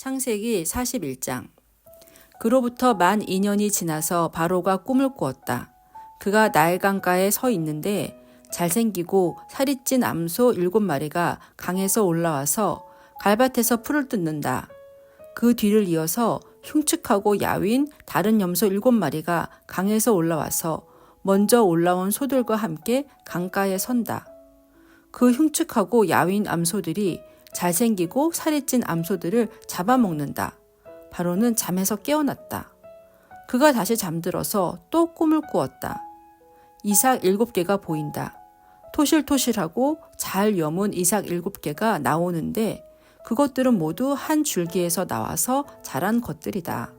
창세기 41장. 그로부터 만 2년이 지나서 바로가 꿈을 꾸었다. 그가 나일 강가에 서 있는데 잘생기고 살이 찐 암소 7마리가 강에서 올라와서 갈밭에서 풀을 뜯는다. 그 뒤를 이어서 흉측하고 야윈 다른 염소 7마리가 강에서 올라와서 먼저 올라온 소들과 함께 강가에 선다. 그 흉측하고 야윈 암소들이 잘생기고 살이 찐 암소들을 잡아먹는다. 바로는 잠에서 깨어났다. 그가 다시 잠들어서 또 꿈을 꾸었다. 이삭 7개가 보인다. 토실토실하고 잘 여문 이삭 7개가 나오는데 그것들은 모두 한 줄기에서 나와서 자란 것들이다.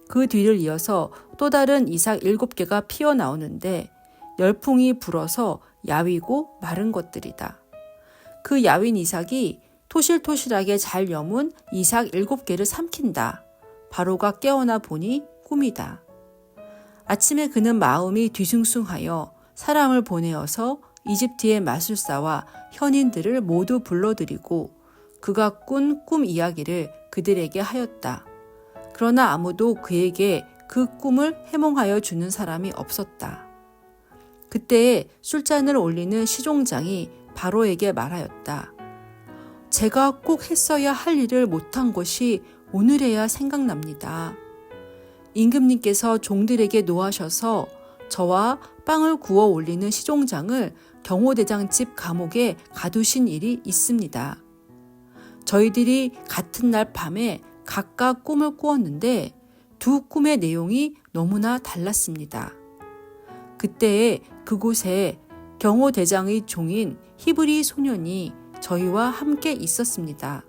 그 뒤를 이어서 또 다른 이삭 7개가 피어나오는데 열풍이 불어서 야위고 마른 것들이다. 그 야윈 이삭이 토실토실하게 잘 여문 이삭 7개를 삼킨다. 바로가 깨어나 보니 꿈이다. 아침에 그는 마음이 뒤숭숭하여 사람을 보내어서 이집트의 마술사와 현인들을 모두 불러들이고 그가 꾼 꿈 이야기를 그들에게 하였다. 그러나 아무도 그에게 그 꿈을 해몽하여 주는 사람이 없었다. 그때에 술잔을 올리는 시종장이 바로에게 말하였다. 제가 꼭 했어야 할 일을 못한 것이 오늘에야 생각납니다. 임금님께서 종들에게 노하셔서 저와 빵을 구워 올리는 시종장을 경호대장 집 감옥에 가두신 일이 있습니다. 저희들이 같은 날 밤에 각각 꿈을 꾸었는데 두 꿈의 내용이 너무나 달랐습니다. 그때에 그곳에 경호대장의 종인 히브리 소년이 저희와 함께 있었습니다.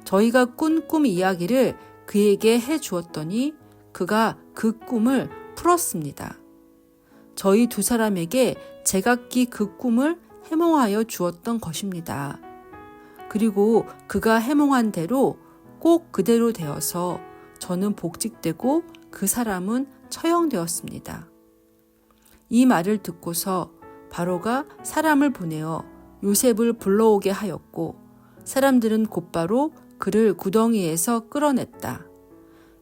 저희가 꾼 꿈 이야기를 그에게 해 주었더니 그가 그 꿈을 풀었습니다. 저희 두 사람에게 제각기 그 꿈을 해몽하여 주었던 것입니다. 그리고 그가 해몽한 대로 꼭 그대로 되어서 저는 복직되고 그 사람은 처형되었습니다. 이 말을 듣고서 바로가 사람을 보내어 요셉을 불러오게 하였고 사람들은 곧바로 그를 구덩이에서 끌어냈다.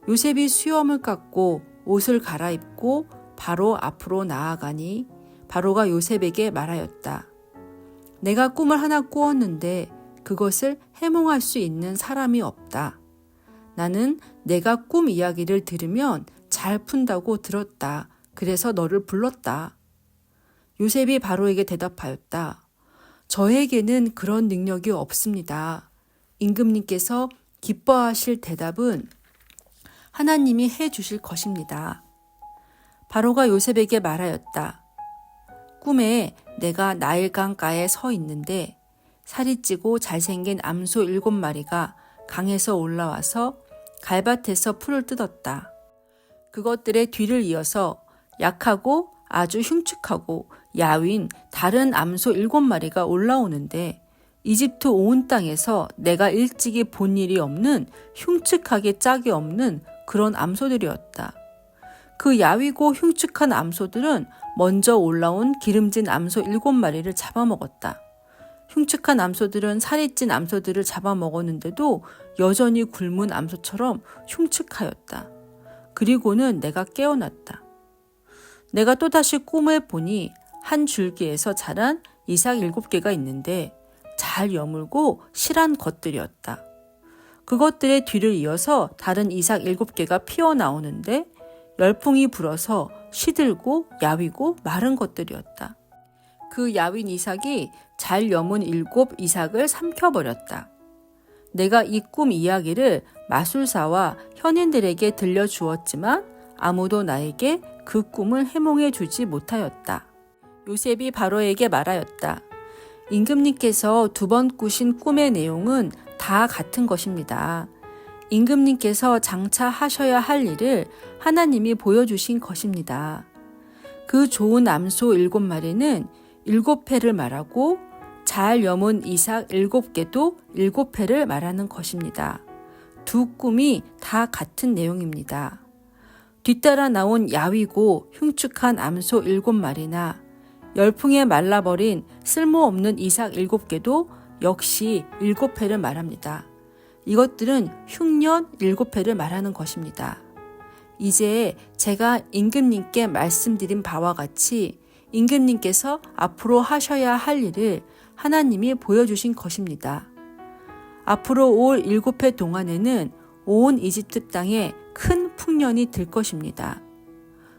요셉이 수염을 깎고 옷을 갈아입고 바로 앞으로 나아가니 바로가 요셉에게 말하였다. 내가 꿈을 하나 꾸었는데 그것을 해몽할 수 있는 사람이 없다. 나는 내가 꿈 이야기를 들으면 잘 푼다고 들었다. 그래서 너를 불렀다. 요셉이 바로에게 대답하였다. 저에게는 그런 능력이 없습니다. 임금님께서 기뻐하실 대답은 하나님이 해 주실 것입니다. 바로가 요셉에게 말하였다. 꿈에 내가 나일 강가에 서 있는데 살이 찌고 잘생긴 암소 7마리가 강에서 올라와서 갈밭에서 풀을 뜯었다. 그것들의 뒤를 이어서 약하고 아주 흉측하고 야윈 다른 암소 7마리가 올라오는데 이집트 온 땅에서 내가 일찍이 본 일이 없는 흉측하게 짝이 없는 그런 암소들이었다. 그 야위고 흉측한 암소들은 먼저 올라온 기름진 암소 7마리를 잡아먹었다. 흉측한 암소들은 살이 찐 암소들을 잡아먹었는데도 여전히 굶은 암소처럼 흉측하였다. 그리고는 내가 깨어났다. 내가 또다시 꿈을 보니 한 줄기에서 자란 이삭 7개가 있는데 잘 여물고 실한 것들이었다. 그것들의 뒤를 이어서 다른 이삭 7개가 피어나오는데 열풍이 불어서 시들고 야위고 마른 것들이었다. 그 야윈 이삭이 잘 여문 7 이삭을 삼켜버렸다. 내가 이 꿈 이야기를 마술사와 현인들에게 들려주었지만 아무도 나에게 그 꿈을 해몽해 주지 못하였다. 요셉이 바로에게 말하였다. 임금님께서 2번 꾸신 꿈의 내용은 다 같은 것입니다. 임금님께서 장차 하셔야 할 일을 하나님이 보여주신 것입니다. 그 좋은 암소 7마리는 7회를 말하고 잘 여문 이삭 7개도 7회를 말하는 것입니다. 두 꿈이 다 같은 내용입니다. 뒤따라 나온 야위고 흉측한 암소 7마리나 열풍에 말라버린 쓸모없는 이삭 7개도 역시 7회를 말합니다. 이것들은 흉년 7회를 말하는 것입니다. 이제 제가 임금님께 말씀드린 바와 같이 임금님께서 앞으로 하셔야 할 일을 하나님이 보여주신 것입니다. 앞으로 올 7회 동안에는 온 이집트 땅에 큰 풍년이 들 것입니다.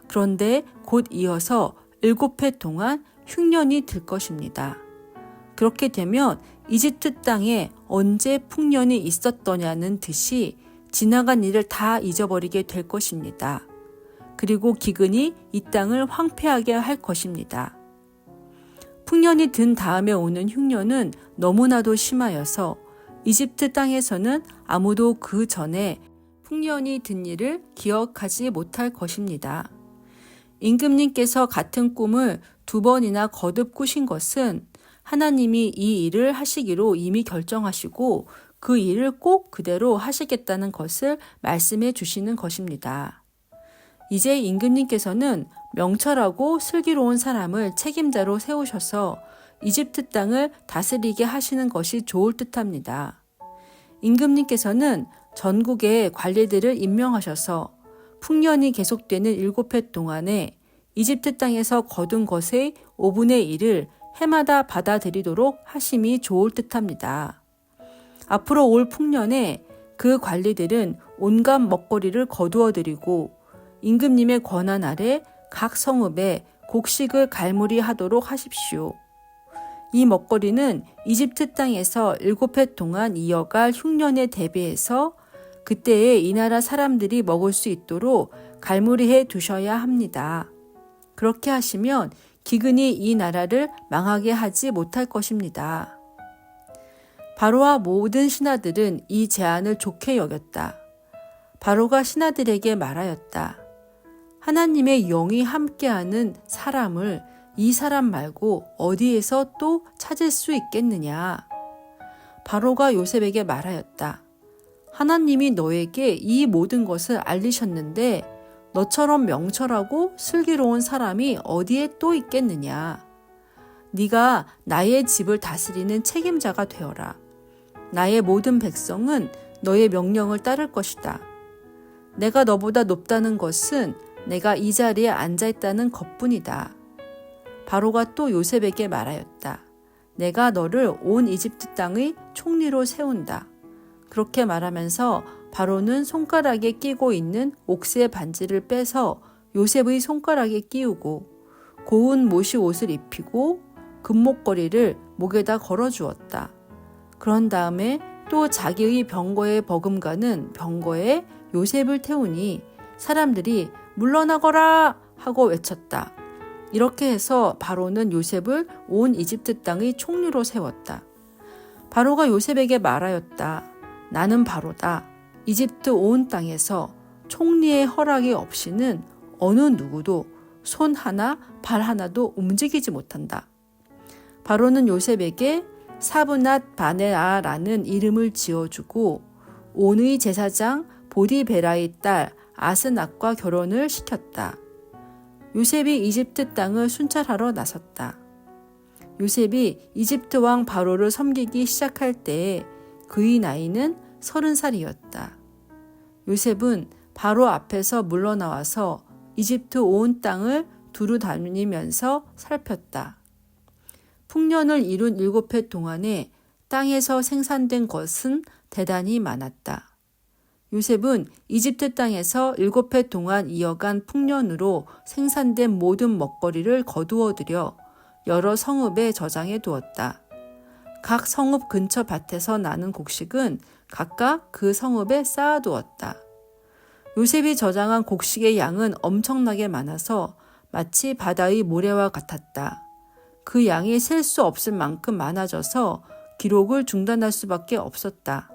그런데 곧 이어서 7회 동안 흉년이 들 것입니다. 그렇게 되면 이집트 땅에 언제 풍년이 있었더냐는 듯이 지나간 일을 다 잊어버리게 될 것입니다. 그리고 기근이 이 땅을 황폐하게 할 것입니다. 풍년이 든 다음에 오는 흉년은 너무나도 심하여서 이집트 땅에서는 아무도 그 전에 풍년이 든 일을 기억하지 못할 것입니다. 임금님께서 같은 꿈을 2번이나 거듭 꾸신 것은 하나님이 이 일을 하시기로 이미 결정하시고 그 일을 꼭 그대로 하시겠다는 것을 말씀해 주시는 것입니다. 이제 임금님께서는 명철하고 슬기로운 사람을 책임자로 세우셔서 이집트 땅을 다스리게 하시는 것이 좋을 듯합니다. 임금님께서는 전국의 관리들을 임명하셔서 풍년이 계속되는 7해 동안에 이집트 땅에서 거둔 것의 5분의 1을 해마다 받아들이도록 하심이 좋을 듯합니다. 앞으로 올 풍년에 그 관리들은 온갖 먹거리를 거두어들이고 임금님의 권한 아래 각 성읍에 곡식을 갈무리하도록 하십시오. 이 먹거리는 이집트 땅에서 7해 동안 이어갈 흉년에 대비해서 그때에 이 나라 사람들이 먹을 수 있도록 갈무리해 두셔야 합니다. 그렇게 하시면 기근이 이 나라를 망하게 하지 못할 것입니다. 바로와 모든 신하들은 이 제안을 좋게 여겼다. 바로가 신하들에게 말하였다. 하나님의 영이 함께하는 사람을 이 사람 말고 어디에서 또 찾을 수 있겠느냐. 바로가 요셉에게 말하였다. 하나님이 너에게 이 모든 것을 알리셨는데 너처럼 명철하고 슬기로운 사람이 어디에 또 있겠느냐. 네가 나의 집을 다스리는 책임자가 되어라. 나의 모든 백성은 너의 명령을 따를 것이다. 내가 너보다 높다는 것은 내가 이 자리에 앉아있다는 것뿐이다. 바로가 또 요셉에게 말하였다. 내가 너를 온 이집트 땅의 총리로 세운다. 그렇게 말하면서 바로는 손가락에 끼고 있는 옥새 반지를 빼서 요셉의 손가락에 끼우고 고운 모시 옷을 입히고 금목걸이를 목에다 걸어주었다. 그런 다음에 또 자기의 병거에 버금가는 병거에 요셉을 태우니 사람들이 물러나거라 하고 외쳤다. 이렇게 해서 바로는 요셉을 온 이집트 땅의 총리로 세웠다. 바로가 요셉에게 말하였다. 나는 바로다. 이집트 온 땅에서 총리의 허락이 없이는 어느 누구도 손 하나 발 하나도 움직이지 못한다. 바로는 요셉에게 사브낫 바네아라는 이름을 지어주고 온의 제사장 보디베라의 딸 아스낫과 결혼을 시켰다. 요셉이 이집트 땅을 순찰하러 나섰다. 요셉이 이집트 왕 바로를 섬기기 시작할 때에 그의 나이는 30살이었다. 요셉은 바로 앞에서 물러나와서 이집트 온 땅을 두루 다니면서 살폈다. 풍년을 이룬 7해 동안에 땅에서 생산된 것은 대단히 많았다. 요셉은 이집트 땅에서 7해 동안 이어간 풍년으로 생산된 모든 먹거리를 거두어들여 여러 성읍에 저장해 두었다. 각 성읍 근처 밭에서 나는 곡식은 각각 그 성읍에 쌓아두었다. 요셉이 저장한 곡식의 양은 엄청나게 많아서 마치 바다의 모래와 같았다. 그 양이 셀 수 없을 만큼 많아져서 기록을 중단할 수밖에 없었다.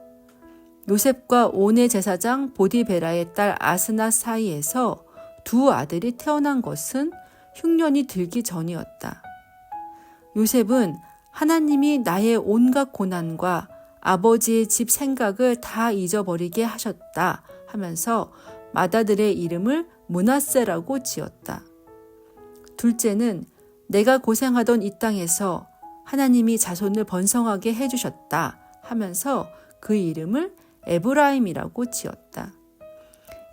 요셉과 온의 제사장 보디베라의 딸 아스낫 사이에서 2 아들이 태어난 것은 흉년이 들기 전이었다. 요셉은 하나님이 나의 온갖 고난과 아버지의 집 생각을 다 잊어버리게 하셨다 하면서 맏아들의 이름을 므낫세라고 지었다. 둘째는 내가 고생하던 이 땅에서 하나님이 자손을 번성하게 해주셨다 하면서 그 이름을 에브라임이라고 지었다.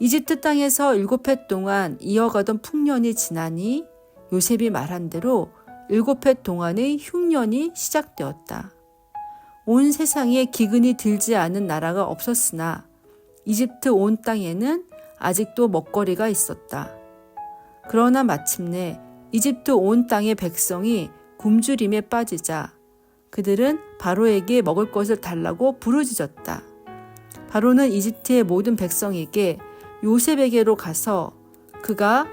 이집트 땅에서 7해 동안 이어가던 풍년이 지나니 요셉이 말한 대로 7해 동안의 흉년이 시작되었다. 온 세상에 기근이 들지 않은 나라가 없었으나 이집트 온 땅에는 아직도 먹거리가 있었다. 그러나 마침내 이집트 온 땅의 백성이 굶주림에 빠지자 그들은 바로에게 먹을 것을 달라고 부르짖었다. 바로는 이집트의 모든 백성에게 요셉에게로 가서 그가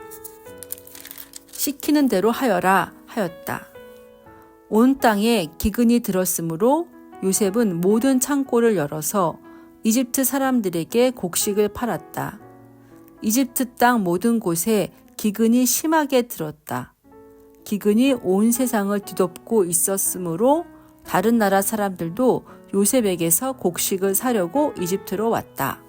시키는 대로 하여라 하였다. 온 땅에 기근이 들었으므로 요셉은 모든 창고를 열어서 이집트 사람들에게 곡식을 팔았다. 이집트 땅 모든 곳에 기근이 심하게 들었다. 기근이 온 세상을 뒤덮고 있었으므로 다른 나라 사람들도 요셉에게서 곡식을 사려고 이집트로 왔다.